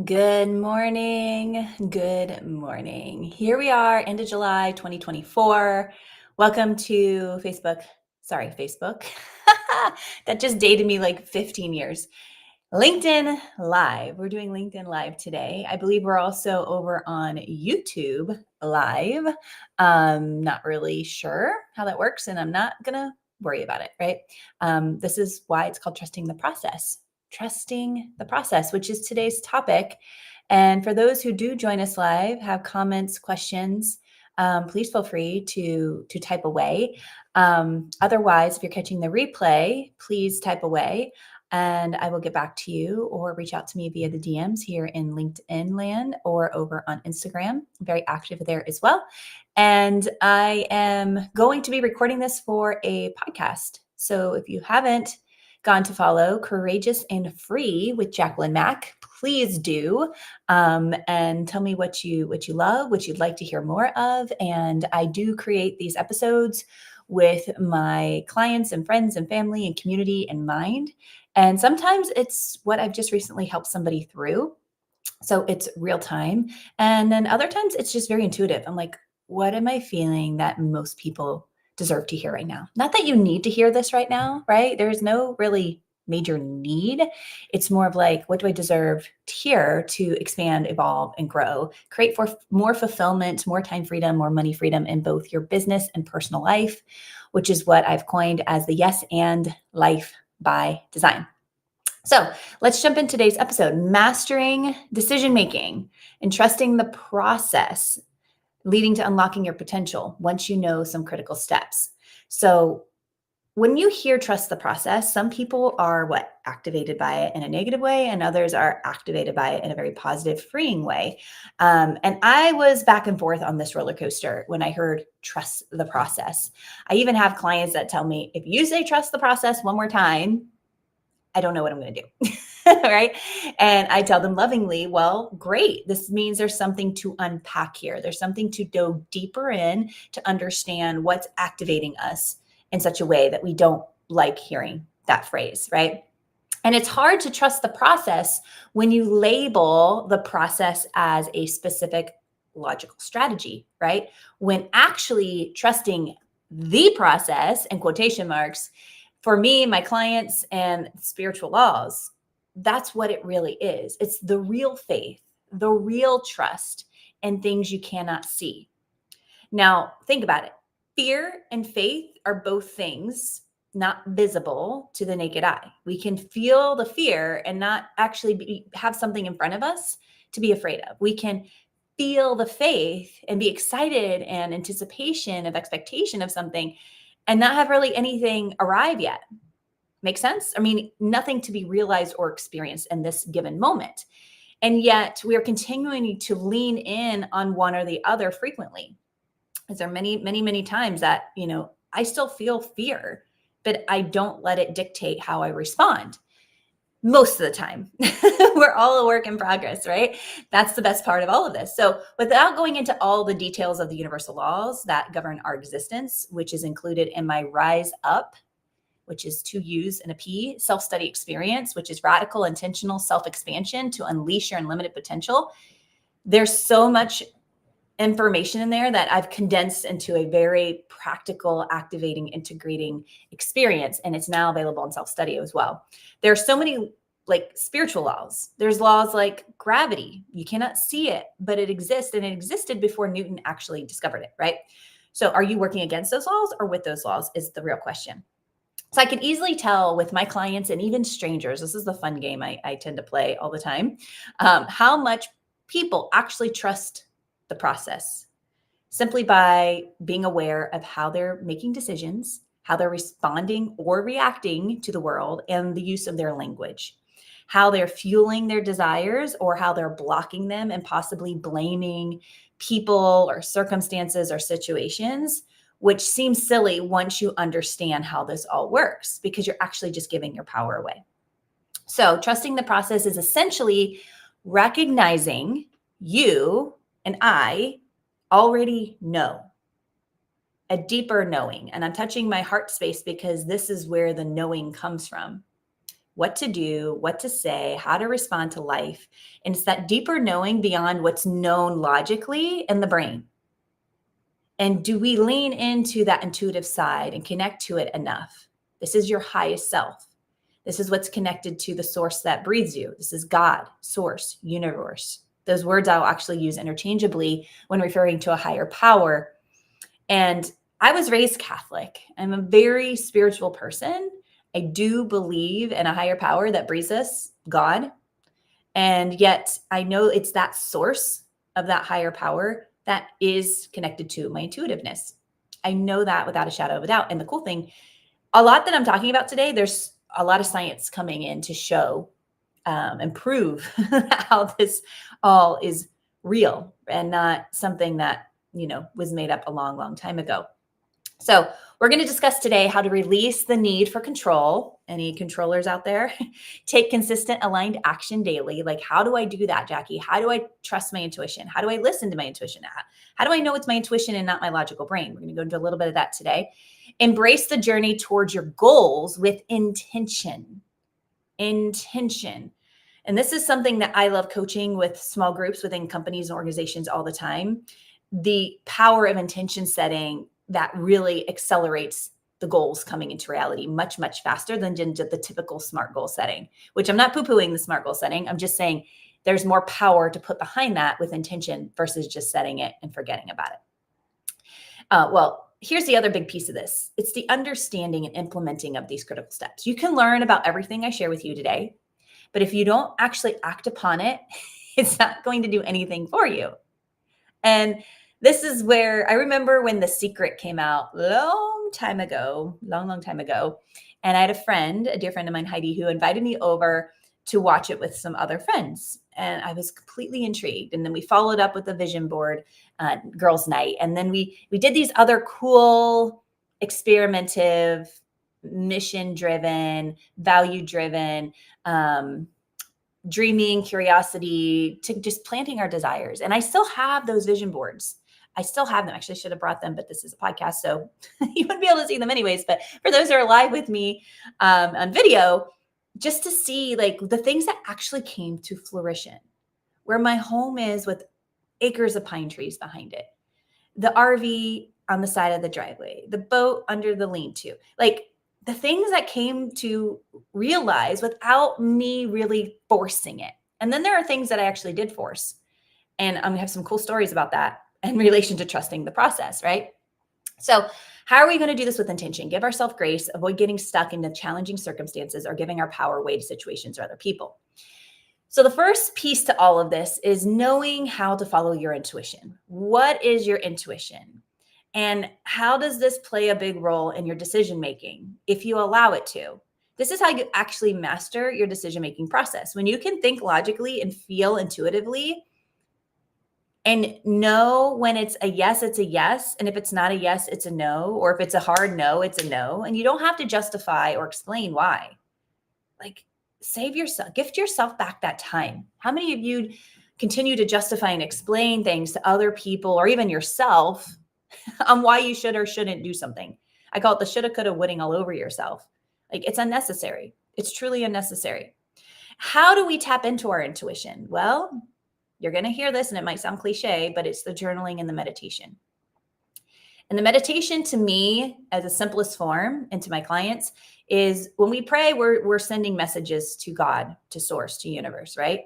Good morning. Good morning. Here we are, end of July 2024. Welcome to Facebook. Sorry, Facebook. That just dated me like 15 years. LinkedIn Live. We're doing LinkedIn Live today. I believe we're also over on YouTube Live. Not really sure how that works, and I'm not going to worry about it, right? This is why it's called Trusting the Process. Trusting the process, which is today's topic. And for those who do join us live, have comments, questions, please feel free to type away. Otherwise, if you're catching the replay, please type away and I will get back to you or reach out to me via the DMs here in LinkedIn land or over on Instagram. I'm very active there as well. And I am going to be recording this for a podcast. So if you haven't gone to follow Courageous and Free with Jacqueline Mack, please do. And tell me what you love, what you'd like to hear more of. And I do create these episodes with my clients and friends and family and community in mind. And sometimes it's what I've just recently helped somebody through. So it's real time. And then other times it's just very intuitive. I'm like, what am I feeling that most people deserve to hear right now? Not that you need to hear this right now, right? There's no really major need. It's more of like, what do I deserve to hear to expand, evolve, and grow? Create for more fulfillment, more time freedom, more money freedom in both your business and personal life, which is what I've coined as the yes and life by design. So let's jump into today's episode, mastering decision making and trusting the process leading to unlocking your potential once you know some critical steps. So when you hear trust the process, some people are activated by it in a negative way, and others are activated by it in a very positive, freeing way. And I was back and forth on this roller coaster when I heard trust the process. I even have clients that tell me, if you say trust the process one more time, I don't know what I'm going to do. Right. And I tell them lovingly, well, great. This means there's something to unpack here. There's something to go deeper in to understand what's activating us in such a way that we don't like hearing that phrase. Right. And it's hard to trust the process when you label the process as a specific logical strategy. Right. When actually trusting the process in quotation marks, for me, my clients, and spiritual laws, that's what it really is. It's the real faith, the real trust in things you cannot see. Now, think about it. Fear and faith are both things not visible to the naked eye. We can feel the fear and not actually have something in front of us to be afraid of. We can feel the faith and be excited and anticipation of expectation of something and not have really anything arrive yet. Make sense? I mean, nothing to be realized or experienced in this given moment. And yet we are continuing to lean in on one or the other frequently. There are many times that, I still feel fear, but I don't let it dictate how I respond. Most of the time. We're all a work in progress, right? That's the best part of all of this. So without going into all the details of the universal laws that govern our existence, which is included in my Rise Up, which is to use in a P, self-study experience, which is radical, intentional self-expansion to unleash your unlimited potential. There's so much information in there that I've condensed into a very practical, activating, integrating experience. And it's now available in self-study as well. There are so many spiritual laws. There's laws like gravity. You cannot see it, but it exists, and it existed before Newton actually discovered it, right? So are you working against those laws or with those laws is the real question. So I can easily tell with my clients and even strangers, this is the fun game I tend to play all the time, how much people actually trust the process simply by being aware of how they're making decisions, how they're responding or reacting to the world, and the use of their language, how they're fueling their desires or how they're blocking them and possibly blaming people or circumstances or situations, which seems silly once you understand how this all works, because you're actually just giving your power away. So trusting the process is essentially recognizing you and I already know, a deeper knowing. And I'm touching my heart space because this is where the knowing comes from. what to do, what to say, how to respond to life. And it's that deeper knowing beyond what's known logically in the brain. And do we lean into that intuitive side and connect to it enough? This is your highest self. This is what's connected to the source that breathes you. This is God, source, universe. Those words I'll actually use interchangeably when referring to a higher power. And I was raised Catholic. I'm a very spiritual person. I do believe in a higher power that breathes us, God. And yet I know it's that source of that higher power that is connected to my intuitiveness. I know that without a shadow of a doubt. And the cool thing, a lot that I'm talking about today, there's a lot of science coming in to show and prove how this all is real and not something that, was made up a long, long time ago. So we're going to discuss today how to release the need for control. Any controllers out there? Take consistent, aligned action daily. Like, how do I do that, Jackie? How do I trust my intuition? How do I listen to my intuition? How do I know it's my intuition and not my logical brain? We're going to go into a little bit of that today. Embrace the journey towards your goals with intention. Intention. And this is something that I love coaching with small groups within companies and organizations all the time. The power of intention setting that really accelerates the goals coming into reality much, much faster than the typical SMART goal setting, which I'm not poo-pooing the SMART goal setting. I'm just saying there's more power to put behind that with intention versus just setting it and forgetting about it. Well, here's the other big piece of this. It's the understanding and implementing of these critical steps. You can learn about everything I share with you today, but if you don't actually act upon it, it's not going to do anything for you. And this is where I remember when The Secret came out long time ago. And I had a dear friend of mine, Heidi, who invited me over to watch it with some other friends. And I was completely intrigued. And then we followed up with a vision board girls' night. And then we did these other cool, experimentative, mission-driven, value-driven, dreaming, curiosity, to just planting our desires. And I still have those vision boards. I still have them. Actually, I should have brought them, but this is a podcast, so you wouldn't be able to see them anyways. But for those who are live with me on video, just to see like the things that actually came to fruition, where my home is with acres of pine trees behind it, the RV on the side of the driveway, the boat under the lean-to, like the things that came to realize without me really forcing it. And then there are things that I actually did force. And I'm going to have some cool stories about that in relation to trusting the process, right? So how are we going to do this with intention? Give ourselves grace, avoid getting stuck into challenging circumstances or giving our power away to situations or other people. So the first piece to all of this is knowing how to follow your intuition. What is your intuition? And how does this play a big role in your decision-making if you allow it to? This is how you actually master your decision-making process. When you can think logically and feel intuitively and know when it's a yes, it's a yes. And if it's not a yes, it's a no. Or if it's a hard no, it's a no. And you don't have to justify or explain why. Like, save yourself, gift yourself back that time. How many of you continue to justify and explain things to other people or even yourself on why you should or shouldn't do something? I call it the shoulda, coulda, woulda all over yourself. Like, it's unnecessary. It's truly unnecessary. How do we tap into our intuition? Well, you're going to hear this and it might sound cliche, but it's the journaling and the meditation. And the meditation to me, as the simplest form, and to my clients, is when we pray, we're sending messages to God, to source, to universe, right?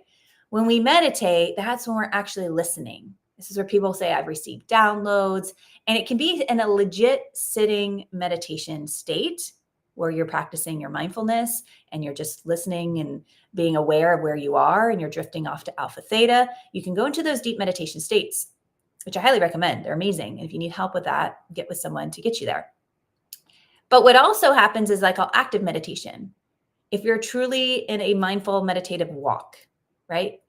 When we meditate, that's when we're actually listening. This is where people say, I've received downloads. And it can be in a legit sitting meditation state where you're practicing your mindfulness and you're just listening and being aware of where you are and you're drifting off to alpha theta. You can go into those deep meditation states, which I highly recommend. They're amazing. And if you need help with that, get with someone to get you there. But what also happens is like active meditation. If you're truly in a mindful meditative walk, right?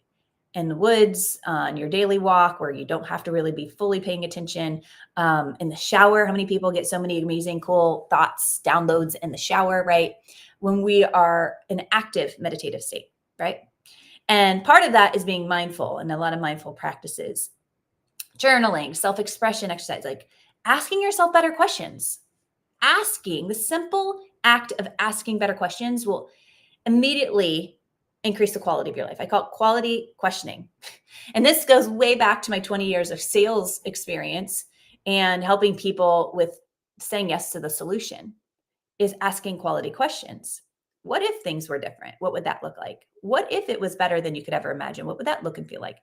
In the woods, on your daily walk where you don't have to really be fully paying attention, in the shower. How many people get so many amazing, cool thoughts, downloads in the shower, right? When we are in active meditative state, right? And part of that is being mindful and a lot of mindful practices. Journaling, self-expression exercise, like asking yourself better questions. The simple act of asking better questions will immediately increase the quality of your life. I call it quality questioning. And this goes way back to my 20 years of sales experience and helping people with saying yes to the solution is asking quality questions. What if things were different? What would that look like? What if it was better than you could ever imagine? What would that look and feel like?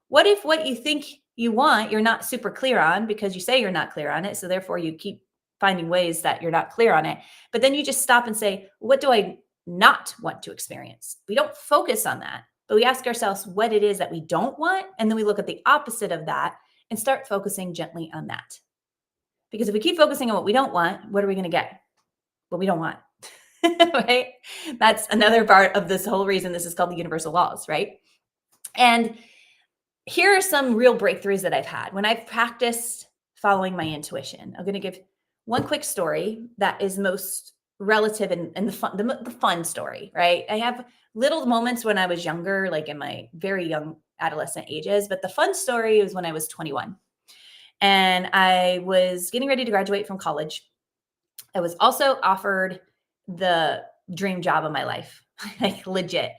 What if what you think you want, you're not super clear on because you say you're not clear on it. So therefore, you keep finding ways that you're not clear on it. But then you just stop and say, what do I not want to experience? We don't focus on that, but we ask ourselves what it is that we don't want. And then we look at the opposite of that and start focusing gently on that. Because if we keep focusing on what we don't want, what are we going to get? What we don't want. Right? That's another part of this whole reason this is called the universal laws, right? And here are some real breakthroughs that I've had when I've practiced following my intuition. I'm going to give one quick story that is most relative and the fun story, right? I have little moments when I was younger, like in my very young adolescent ages, but the fun story was when I was 21 and I was getting ready to graduate from college. I was also offered the dream job of my life, like legit.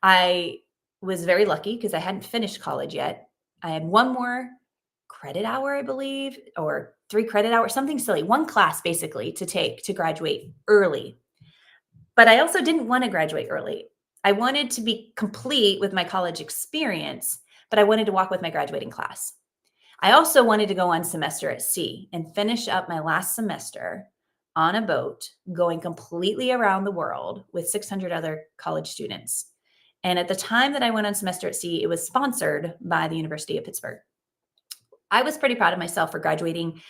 I was very lucky because I hadn't finished college yet. I had one more credit hour, I believe, or 3 credit hours, something silly, one class basically to take to graduate early. But I also didn't want to graduate early. I wanted to be complete with my college experience, but I wanted to walk with my graduating class. I also wanted to go on semester at sea and finish up my last semester on a boat going completely around the world with 600 other college students. And at the time that I went on semester at sea, it was sponsored by the University of Pittsburgh. I was pretty proud of myself for graduating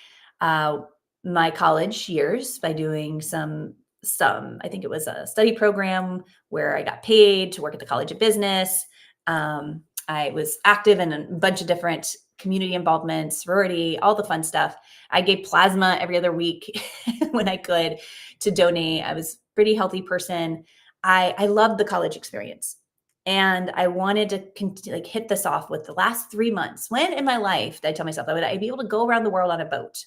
uh, my college years by doing some I think it was a study program where I got paid to work at the College of Business. I was active in a bunch of different community involvement, sorority, all the fun stuff. I gave plasma every other week when I could to donate. I was a pretty healthy person. I loved the college experience. And I wanted to like hit this off with the last 3 months. When in my life did I tell myself I'd be able to go around the world on a boat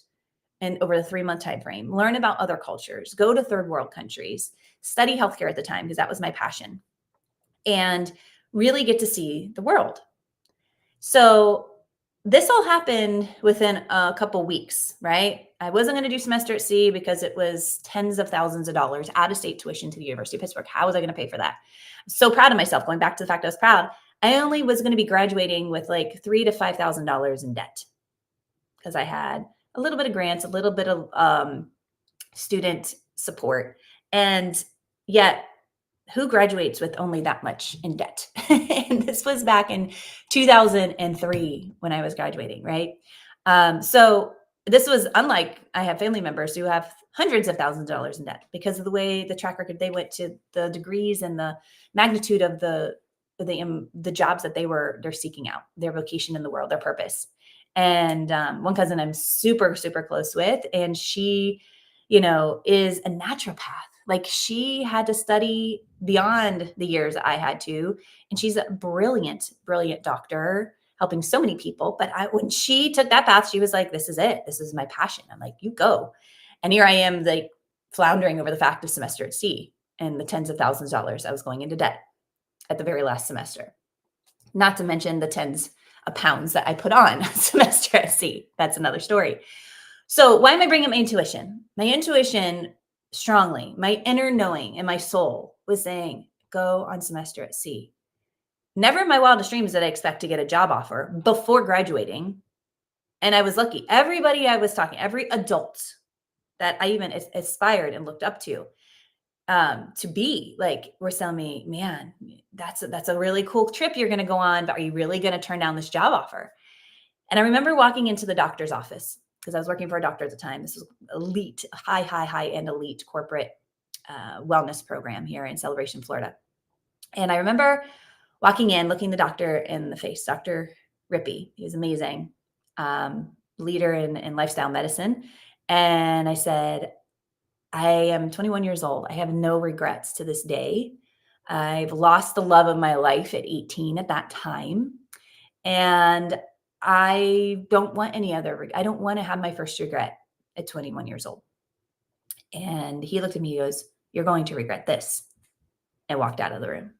and over the 3 month time frame, learn about other cultures, go to third world countries, study healthcare at the time because that was my passion, and really get to see the world. So this all happened within a couple weeks, right? I wasn't going to do semester at sea because it was tens of thousands of dollars out of state tuition to the University of Pittsburgh. How was I going to pay for that? I'm so proud of myself. Going back to the fact I was proud, I only was going to be graduating with like $3,000 to $5,000 in debt because I had a little bit of grants, a little bit of student support, and yet who graduates with only that much in debt? And this was back in 2003 when I was graduating, right? So this was unlike I have family members who have hundreds of thousands of dollars in debt because of the way the track record they went to, the degrees and the magnitude of the jobs that they're seeking out, their vocation in the world, their purpose. And one cousin I'm super super close with, and she, is a naturopath. Like she had to study beyond the years I had to. And she's a brilliant, brilliant doctor helping so many people. But when she took that path, she was like, this is it. This is my passion. I'm like, you go. And here I am like floundering over the fact of semester at sea and the tens of thousands of dollars I was going into debt at the very last semester. Not to mention the tens of pounds that I put on semester at sea. That's another story. So why am I bringing up my intuition? My intuition strongly, my inner knowing and my soul was saying, go on semester at sea. Never in my wildest dreams did I expect to get a job offer before graduating. And I was lucky. Everybody I was talking, every adult that I even aspired and looked up to be like, were telling me, man, that's a really cool trip you're going to go on, but are you really going to turn down this job offer? And I remember walking into the doctor's office because I was working for a doctor at the time. This was elite, high end elite corporate wellness program here in Celebration, Florida. And I remember walking in, looking the doctor in the face, Dr. Rippey. He was amazing, leader in lifestyle medicine. And I said, I am 21 years old. I have no regrets to this day. I've lost the love of my life at 18 at that time. And I don't want any other, I don't want to have my first regret at 21 years old. And he looked at me, he goes, you're going to regret this. and walked out of the room.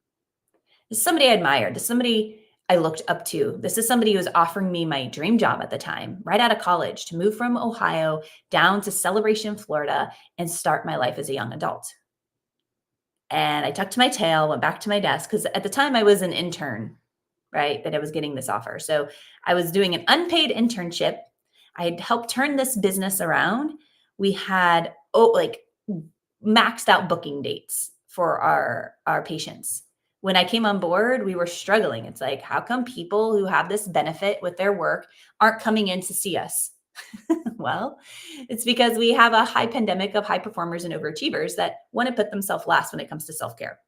This is somebody I admired. This is somebody I looked up to. This is somebody who was offering me my dream job at the time, right out of college, to move from Ohio down to Celebration, Florida, and start my life as a young adult. And I tucked my tail, went back to my desk because at the time I was an intern, right? That I was getting this offer. So I was doing an unpaid internship. I had helped turn this business around. We had like maxed out booking dates for our patients. When I came on board, we were struggling. It's like, how come people who have this benefit with their work aren't coming in to see us? Well, it's because we have a high pandemic of high performers and overachievers that want to put themselves last when it comes to self-care.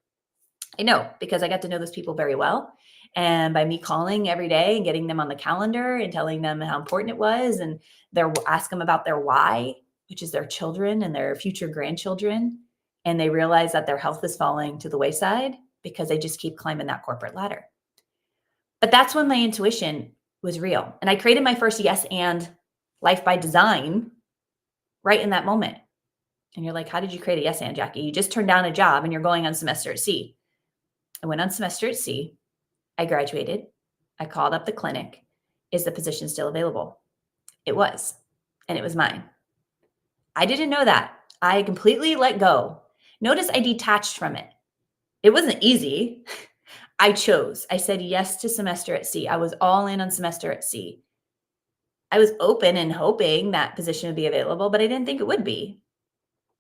I know because I got to know those people very well. And by me calling every day and getting them on the calendar and telling them how important it was, and they're ask them about their why, which is their children and their future grandchildren. And they realize that their health is falling to the wayside because they just keep climbing that corporate ladder. But that's when my intuition was real. And I created my first yes and life by design right in that moment. And you're like, how did you create a yes and, Jackie? You just turned down a job and you're going on semester at sea. I went on semester at sea. I graduated. I called up the clinic. Is the position still available? It was, and it was mine. I didn't know that. I completely let go. Notice I detached from it. It wasn't easy. I chose. I said yes to semester at sea. I was all in on semester at sea. I was open and hoping that position would be available, but I didn't think it would be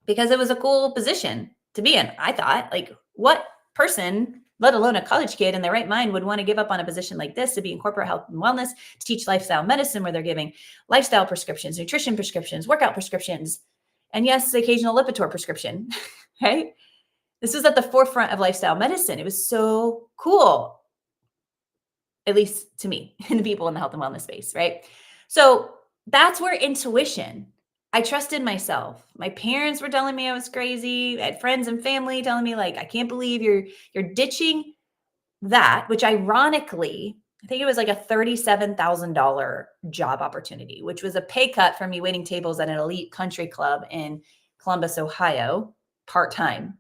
because it was a cool position to be in. I thought, like, what person, let alone a college kid in their right mind, would want to give up on a position like this to be in corporate health and wellness, to teach lifestyle medicine where they're giving lifestyle prescriptions, nutrition prescriptions, workout prescriptions, and yes, the occasional Lipitor prescription, right? This was at the forefront of lifestyle medicine. It was so cool, at least to me and the people in the health and wellness space, right? So that's where intuition, I trusted myself. My parents were telling me I was crazy. I had friends and family telling me, like, I can't believe you're ditching that, which ironically, I think it was like a $37,000 job opportunity, which was a pay cut for me waiting tables at an elite country club in Columbus, Ohio, part-time.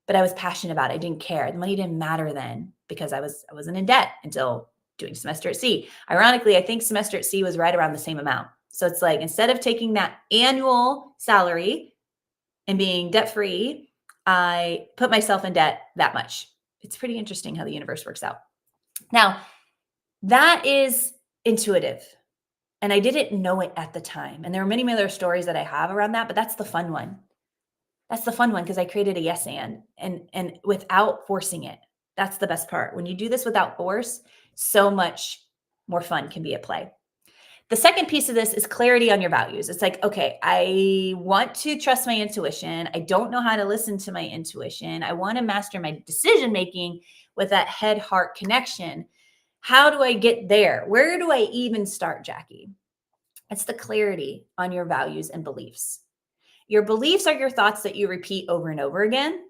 But I was passionate about it. I didn't care. The money didn't matter then because I wasn't in debt until doing semester at sea. Ironically, I think semester at sea was right around the same amount. So it's like, instead of taking that annual salary and being debt-free, I put myself in debt that much. It's pretty interesting how the universe works out. Now, that is intuitive. And I didn't know it at the time. And there are many other stories that I have around that, but that's the fun one. That's the fun one because I created a yes and without forcing it. That's the best part. When you do this without force, so much more fun can be at play. The second piece of this is clarity on your values. It's like, okay, I want to trust my intuition. I don't know how to listen to my intuition. I want to master my decision making with that head heart connection. How do I get there? Where do I even start, Jackie? It's the clarity on your values and beliefs. Your beliefs are your thoughts that you repeat over and over again.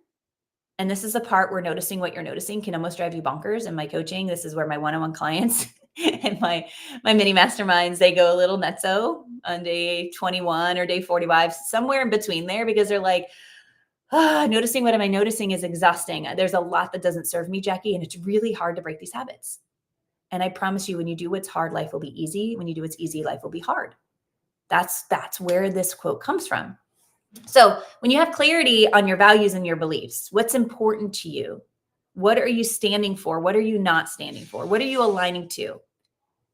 And this is the part where noticing what you're noticing can almost drive you bonkers. In my coaching, this is where my one-on-one clients and my mini masterminds, they go a little nutso on day 21 or day 45, somewhere in between there, because they're like, noticing what am I noticing is exhausting. There's a lot that doesn't serve me, Jackie, and it's really hard to break these habits. And I promise you, when you do what's hard, life will be easy. When you do what's easy, life will be hard. That's where this quote comes from. So when you have clarity on your values and your beliefs, what's important to you? What are you standing for? What are you not standing for? What are you aligning to?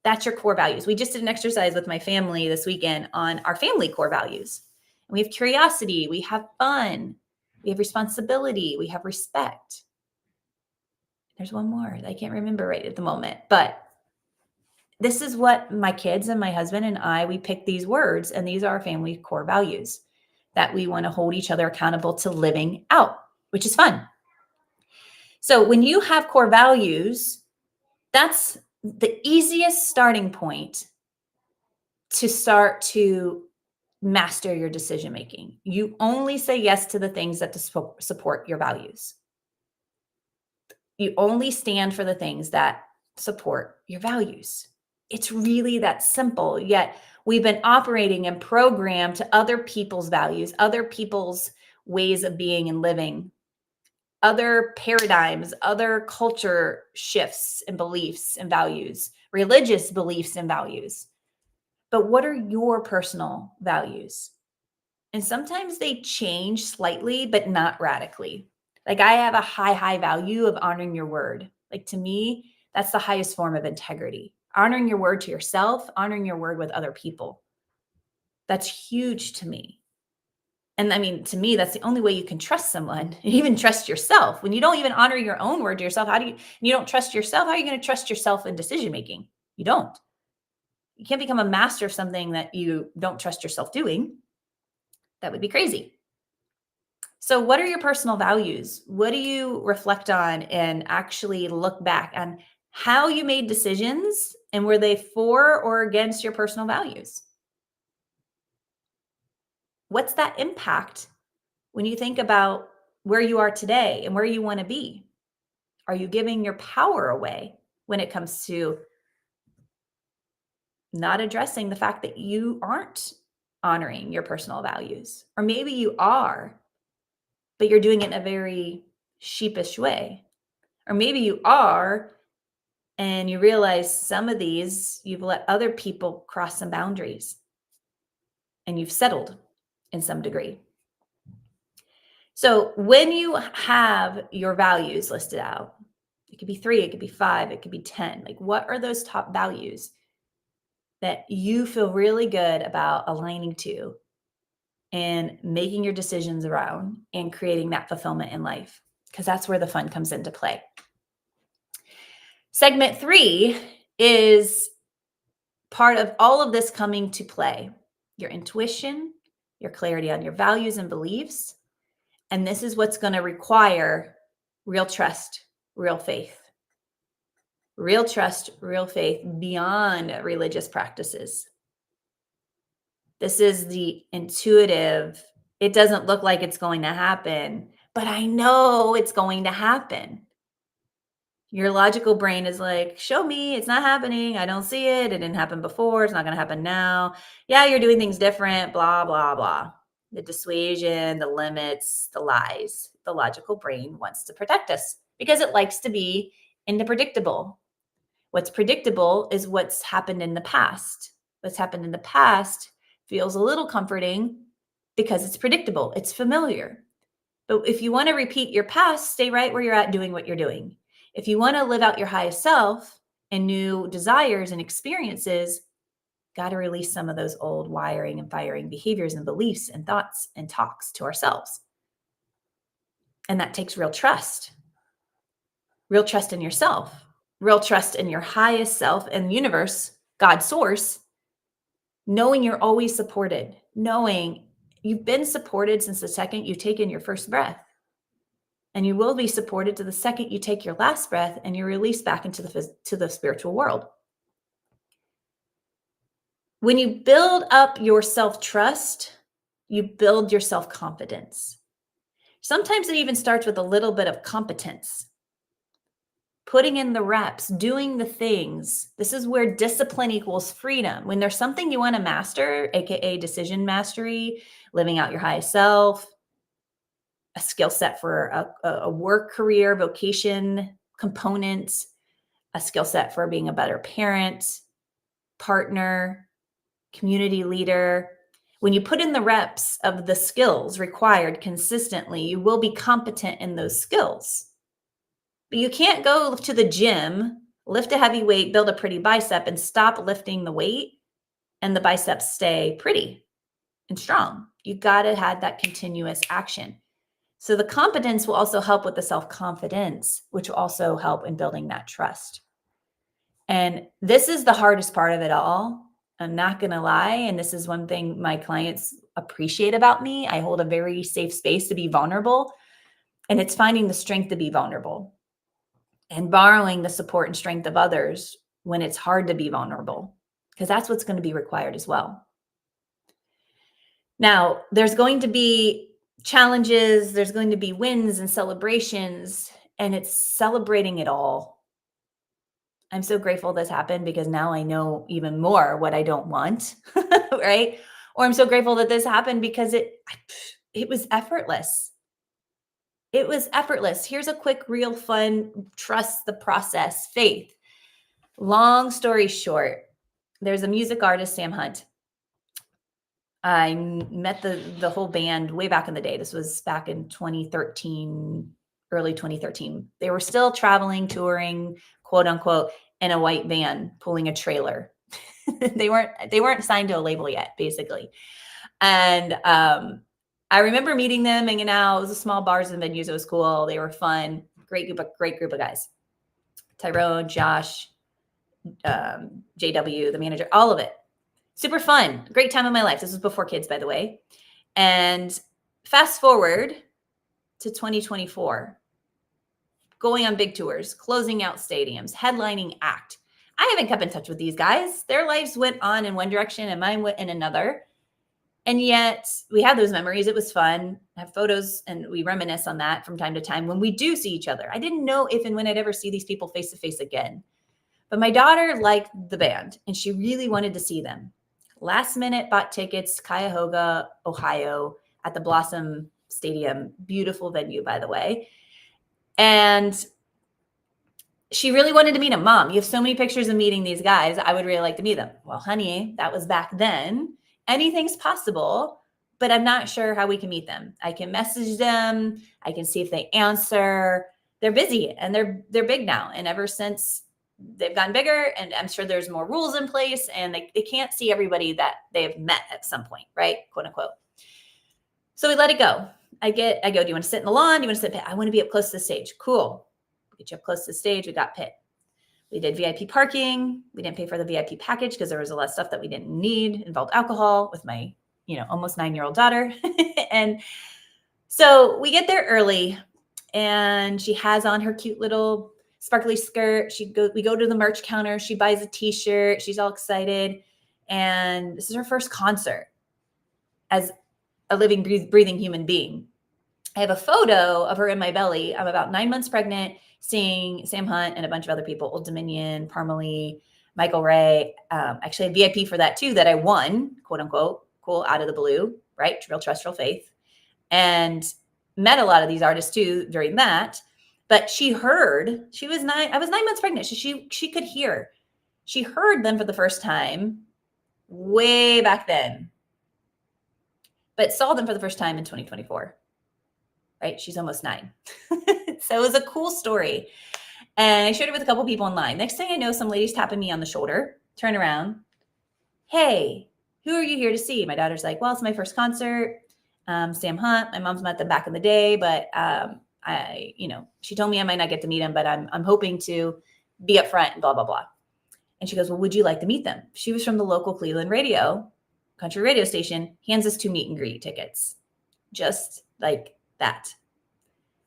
That's your core values. We just did an exercise with my family this weekend on our family core values. And we have curiosity, we have fun, we have responsibility, we have respect. There's one more that I can't remember right at the moment, but this is what my kids and my husband and I, we picked these words, and these are our family core values that we want to hold each other accountable to living out, which is fun. So when you have core values, that's the easiest starting point to start to master your decision making. You only say yes to the things that support your values. You only stand for the things that support your values. It's really that simple. Yet we've been operating and programmed to other people's values, other people's ways of being and living. other paradigms, other culture shifts and beliefs and values, religious beliefs and values. But what are your personal values? And sometimes they change slightly, but not radically. Like I have a high value of honoring your word. Like to me, that's the highest form of integrity. Honoring your word to yourself, honoring your word with other people. That's huge to me. And I mean, to me, that's the only way you can trust someone, and even trust yourself. When you don't even honor your own word to yourself, you don't trust yourself, how are you going to trust yourself in decision making? You don't. You can't become a master of something that you don't trust yourself doing. That would be crazy. So, what are your personal values? What do you reflect on and actually look back on how you made decisions, and were they for or against your personal values? What's that impact when you think about where you are today and where you want to be? Are you giving your power away when it comes to not addressing the fact that you aren't honoring your personal values? Or maybe you are, but you're doing it in a very sheepish way. Or maybe you are, and you realize some of these, you've let other people cross some boundaries and you've settled in some degree. So when you have your values listed out, it could be 3, it could be 5, it could be 10. Like, what are those top values that you feel really good about aligning to and making your decisions around and creating that fulfillment in life? Because that's where the fun comes into play. Segment 3 is part of all of this coming to play: your intuition, your clarity on your values and beliefs. And this is what's going to require real trust, real faith. Real trust, real faith beyond religious practices. This is the intuitive, it doesn't look like it's going to happen, but I know it's going to happen. Your logical brain is like, show me, it's not happening. I don't see it. It didn't happen before. It's not going to happen now. Yeah, you're doing things different, blah, blah, blah. The dissuasion, the limits, the lies. The logical brain wants to protect us because it likes to be in the predictable. What's predictable is what's happened in the past. What's happened in the past feels a little comforting because it's predictable. It's familiar. But if you want to repeat your past, stay right where you're at doing what you're doing. If you want to live out your highest self and new desires and experiences, got to release some of those old wiring and firing behaviors and beliefs and thoughts and talks to ourselves. And that takes real trust in yourself, real trust in your highest self and universe, God source, knowing you're always supported, knowing you've been supported since the second you take in your first breath. And you will be supported to the second you take your last breath and you're released back into the spiritual world. When you build up your self-trust, you build your self-confidence. Sometimes it even starts with a little bit of competence. Putting in the reps, doing the things. This is where discipline equals freedom. When there's something you want to master, aka decision mastery, living out your highest self, a skill set for a work career, vocation component, a skill set for being a better parent, partner, community leader. When you put in the reps of the skills required consistently, you will be competent in those skills. But you can't go to the gym, lift a heavy weight, build a pretty bicep, and stop lifting the weight and the biceps stay pretty and strong. You got to have that continuous action. So the competence will also help with the self-confidence, which will also help in building that trust. And this is the hardest part of it all. I'm not going to lie. And this is one thing my clients appreciate about me. I hold a very safe space to be vulnerable. And it's finding the strength to be vulnerable and borrowing the support and strength of others when it's hard to be vulnerable, because that's what's going to be required as well. Now, there's going to be challenges, there's going to be wins and celebrations, and it's celebrating it all. I'm so grateful this happened because now I know even more what I don't want, right? Or I'm so grateful that this happened because it was effortless. It was effortless. Here's a quick, real fun, trust the process, faith. Long story short, there's a music artist, Sam Hunt. I met the whole band way back in the day. This was back in 2013, early 2013. They were still traveling, touring, quote unquote, in a white van pulling a trailer. they weren't signed to a label yet, basically. And I remember meeting them, hanging out. It was a small bars and venues. It was cool. They were fun. Great group of guys. Tyrone, Josh, JW, the manager, all of it. Super fun. Great time of my life. This was before kids, by the way. And fast forward to 2024, going on big tours, closing out stadiums, headlining act. I haven't kept in touch with these guys. Their lives went on in one direction and mine went in another. And yet we have those memories. It was fun. I have photos and we reminisce on that from time to time when we do see each other. I didn't know if and when I'd ever see these people face to face again. But my daughter liked the band and she really wanted to see them. Last minute bought tickets, Cuyahoga, Ohio, at the Blossom Stadium. Beautiful venue, by the way. And she really wanted to meet them. Mom, you have so many pictures of meeting these guys. I would really like to meet them. Well, honey, that was back then. Anything's possible, but I'm not sure how we can meet them. I can message them. I can see if they answer. They're busy and they're big now. And ever since they've gotten bigger, and I'm sure there's more rules in place, and they can't see everybody that they've met at some point, right? Quote unquote. So we let it go. I go, do you want to sit in the lawn? Do you want to sit? I want to be up close to the stage. Cool. We get you up close to the stage. We got pit. We did VIP parking. We didn't pay for the VIP package because there was a lot of stuff that we didn't need. Involved alcohol with my, almost 9-year-old daughter. And so we get there early and she has on her cute little sparkly skirt. We go to the merch counter. She buys a t-shirt. She's all excited. And this is her first concert as a living, breathing human being. I have a photo of her in my belly. I'm about 9 months pregnant, seeing Sam Hunt and a bunch of other people, Old Dominion, Parmalee, Michael Ray. Actually, I had VIP for that too, that I won, quote unquote, cool, out of the blue, right? Real trust, real faith. And met a lot of these artists too during that. But I was 9 months pregnant. So she could hear. She heard them for the first time way back then, but saw them for the first time in 2024. Right? She's almost 9. So it was a cool story. And I shared it with a couple people online. Next thing I know, some lady's tapping me on the shoulder, turn around. Hey, who are you here to see? My daughter's like, well, it's my first concert. Sam Hunt. My mom's met them back in the day, but she told me I might not get to meet him, but I'm hoping to be up front and blah, blah, blah. And she goes, well, would you like to meet them? She was from the local Cleveland country radio station, hands us 2 meet and greet tickets. Just like that.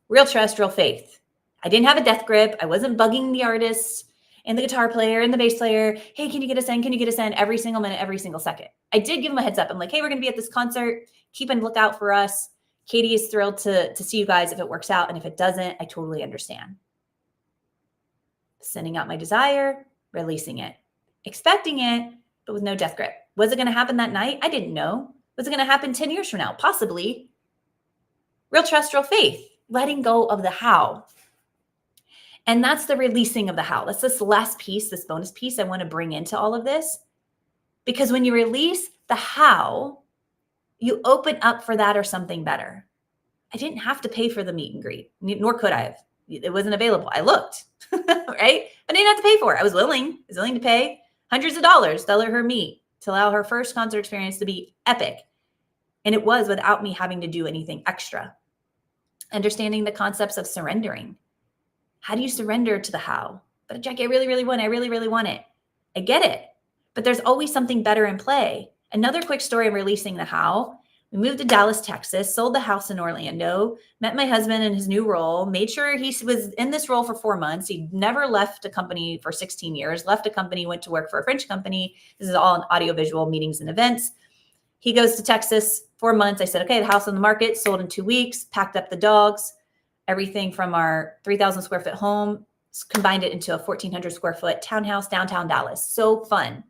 Real trust, real faith. I didn't have a death grip. I wasn't bugging the artist and the guitar player and the bass player. Hey, can you get us in? Can you get us in? Every single minute, every single second. I did give them a heads up. I'm like, hey, we're going to be at this concert. Keep a lookout for us. Katie is thrilled to see you guys if it works out. And if it doesn't, I totally understand. Sending out my desire, releasing it, expecting it, but with no death grip. Was it going to happen that night? I didn't know. Was it going to happen 10 years from now? Possibly. Real trust, real faith, letting go of the how. And that's the releasing of the how. That's this last piece, this bonus piece I want to bring into all of this. Because when you release the how, you open up for that or something better. I didn't have to pay for the meet and greet, nor could I have. It wasn't available. I looked, right? But I didn't have to pay for it. I was willing to pay hundreds of dollars to let her meet, to allow her first concert experience to be epic. And it was without me having to do anything extra. Understanding the concepts of surrendering. How do you surrender to the how? But Jackie, I really, really want it. I really, really want it. I get it. But there's always something better in play. Another quick story of releasing the how. We moved to Dallas, Texas, sold the house in Orlando, met my husband in his new role, made sure he was in this role for 4 months. He never left a company for 16 years, left a company, went to work for a French company. This is all in audiovisual meetings and events. He goes to Texas, 4 months. I said, okay, the house on the market, sold in 2 weeks, packed up the dogs, everything from our 3,000 square foot home, combined it into a 1,400 square foot townhouse, downtown Dallas. So fun.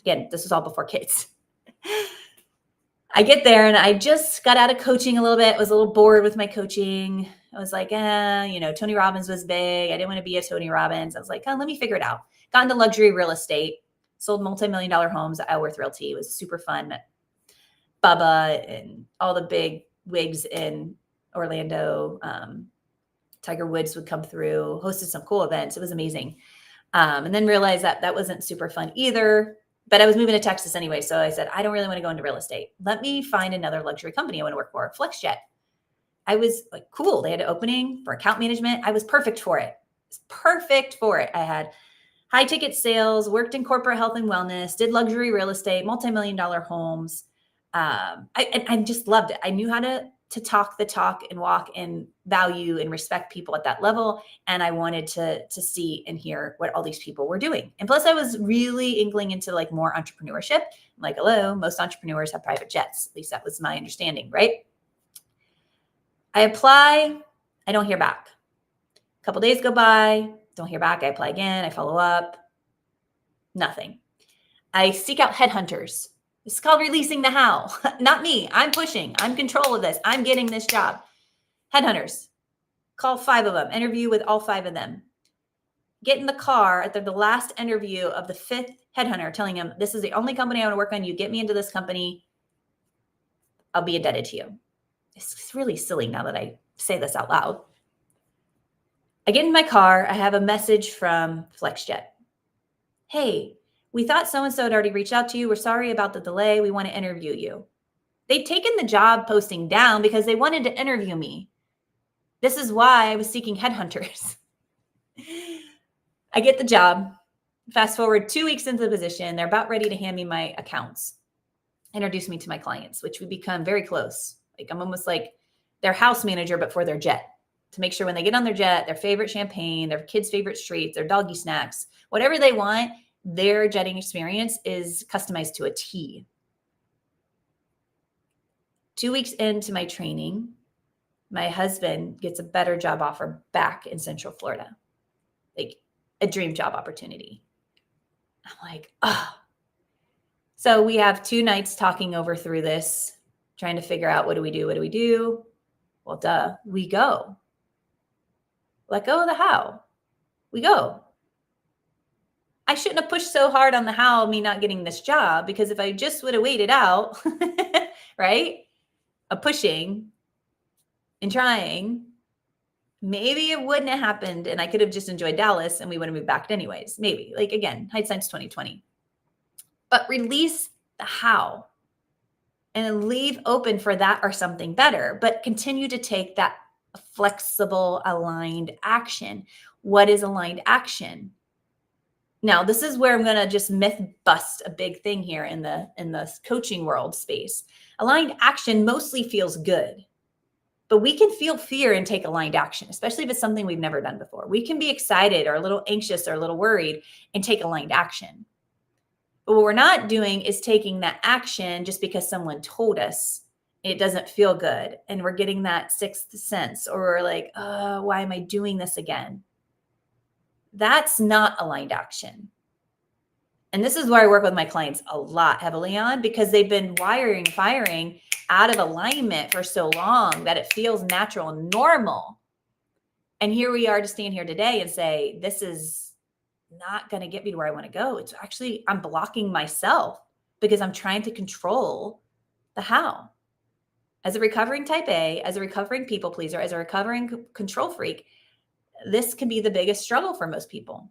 Again, this was all before kids. I get there and I just got out of coaching a little bit, was a little bored with my coaching. I was like, Tony Robbins was big. I didn't want to be a Tony Robbins. I was like, let me figure it out. Got into luxury real estate, sold multi-million-dollar homes at Elworth Realty. It was super fun. Met Bubba and all the big wigs in Orlando. Tiger Woods would come through, hosted some cool events. It was amazing. And then realized that wasn't super fun either. But I was moving to Texas anyway. So I said, I don't really want to go into real estate. Let me find another luxury company I want to work for, FlexJet. I was like, cool. They had an opening for account management. I was perfect for it. I had high ticket sales, worked in corporate health and wellness, did luxury real estate, multi-million-dollar homes. I just loved it. I knew how to talk the talk and walk and value and respect people at that level. And I wanted to see and hear what all these people were doing. And plus I was really inkling into like more entrepreneurship. I'm like, hello, most entrepreneurs have private jets. At least that was my understanding, right? I apply, I don't hear back. A couple days go by, don't hear back. I apply again, I follow up, nothing. I seek out headhunters. It's called releasing the how. Not me. I'm pushing. I'm in control of this. I'm getting this job. Headhunters. Call 5 of them. Interview with all 5 of them. Get in the car at the last interview of the 5th headhunter, telling him, this is the only company I want to work on. You get me into this company, I'll be indebted to you. It's really silly now that I say this out loud. I get in my car. I have a message from FlexJet. Hey, we thought so-and-so had already reached out to you. We're sorry about the delay. We want to interview you. They'd taken the job posting down because they wanted to interview me. This is why I was seeking headhunters. I get the job. Fast forward 2 weeks into the position. They're about ready to hand me my accounts, introduce me to my clients, which we become very close. Like I'm almost like their house manager, but for their jet, to make sure when they get on their jet, their favorite champagne, their kids' favorite treats, their doggy snacks, whatever they want, their jetting experience is customized to a T. 2 weeks into my training, my husband gets a better job offer back in Central Florida, like a dream job opportunity. I'm like, oh. So we have 2 nights talking over through this, trying to figure out what do we do? Well, duh, we go. Let go of the how. We go. I shouldn't have pushed so hard on the how of me not getting this job, because if I just would have waited out, right, of pushing and trying, maybe it wouldn't have happened and I could have just enjoyed Dallas and we would have moved back anyways. Maybe. Like, again, hindsight's 2020. But release the how and leave open for that or something better, but continue to take that flexible, aligned action. What is aligned action? Now, this is where I'm going to just myth bust a big thing here in the coaching world space. Aligned action mostly feels good, but we can feel fear and take aligned action, especially if it's something we've never done before. We can be excited or a little anxious or a little worried and take aligned action. But what we're not doing is taking that action just because someone told us it doesn't feel good. And we're getting that sixth sense, or we're like, why am I doing this again? That's not aligned action. And this is where I work with my clients a lot heavily on, because they've been firing out of alignment for so long that it feels natural and normal. And here we are to stand here today and say, this is not going to get me to where I want to go. It's actually, I'm blocking myself because I'm trying to control the how. As a recovering type A, as a recovering people pleaser, as a recovering control freak, this can be the biggest struggle for most people,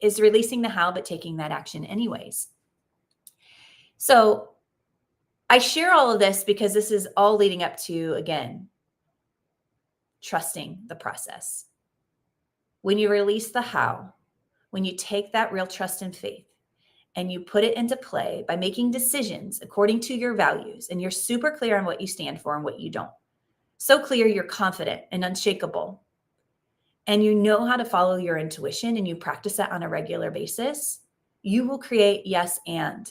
is releasing the how, but taking that action anyways. So I share all of this because this is all leading up to, again, trusting the process. When you release the how, when you take that real trust and faith and you put it into play by making decisions according to your values, and you're super clear on what you stand for and what you don't. So clear, you're confident and unshakable. And you know how to follow your intuition and you practice that on a regular basis, you will create yes and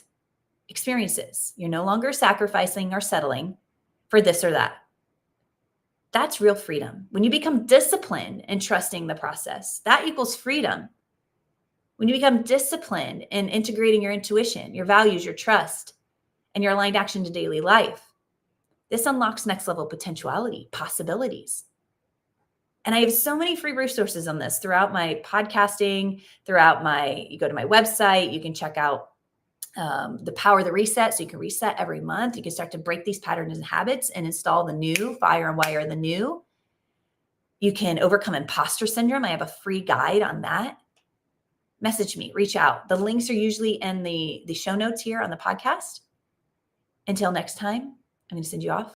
experiences. You're no longer sacrificing or settling for this or that. That's real freedom. When you become disciplined in trusting the process, that equals freedom. When you become disciplined in integrating your intuition, your values, your trust, and your aligned action to daily life, this unlocks next level potentiality, possibilities. And I have so many free resources on this throughout my podcasting, you go to my website, you can check out the power of the reset. So you can reset every month. You can start to break these patterns and habits and install the new, fire and wire the new. You can overcome imposter syndrome. I have a free guide on that. Message me, reach out. The links are usually in the show notes here on the podcast. Until next time, I'm going to send you off